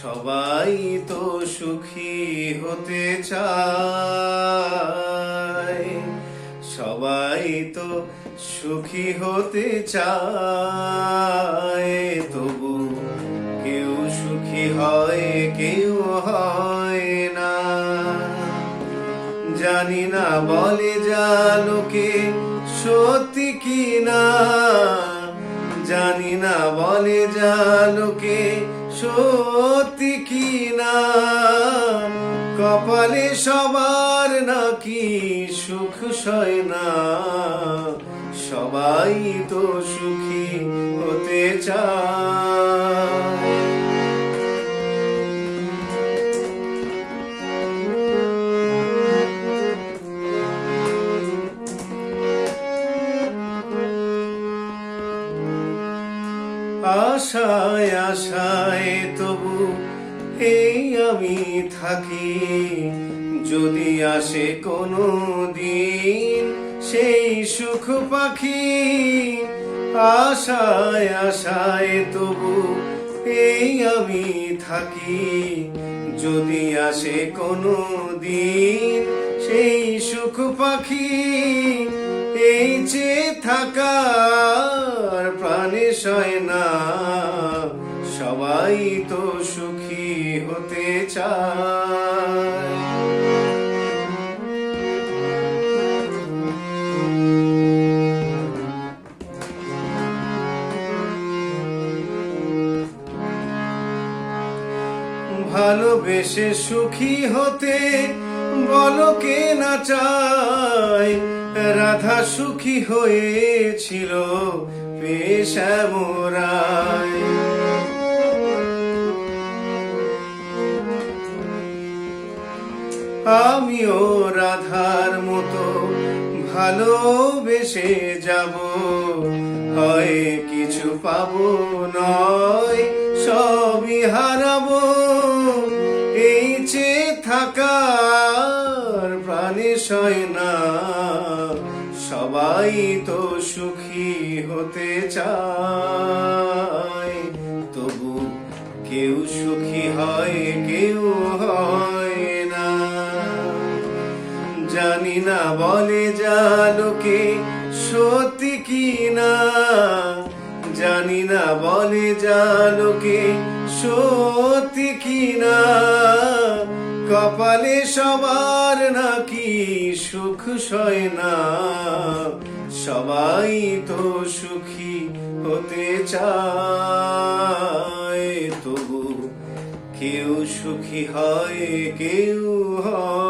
সবাই তো সুখী হতে চায়, সবাই তো সুখী হতে চায়, তবু কেউ সুখী হয় কেউ হয় না। জানি না বলে যা লোকে সত্যি কি না, জানি না বলে যা লোকে সত্যি কি না। কপালে সবার নাকি সুখ সয় না, সবাই তো সুখী হতে চায়। আশায় আশায় তবু এই আমি থাকি, যদি আসে কোনো দিন সেই সুখ পাখি। আশায় আশায় তবু এই আমি থাকি, যদি আসে কোনো দিন সেই সুখ পাখি। এই যে থাকার প্রাণে সয় না, সবাই তো সুখী হতে চায়। ভালোবেসে সুখী হতে বলো কে না চায়, রাধা সুখী হয়েছিল পেশামোরায়। আমিও রাধার মতো ভালোবেসে যাব, হয় কিছু পাবো নয় সবই হারাবো। এই যে থাকার প্রাণে সয় না, সবাই তো সুখী হতে চায়, তবু কেউ সুখী হয় কেউ হয় না। জানি না বলে যা লোকে সত্যি কি না, জানি না বলে যা লোকে সত্যি কি না। কপালে সবার নাকি সুখ সয় না, সবাই তো সুখী হতে চায়, তবু কেউ সুখী হয় কেউ হয়।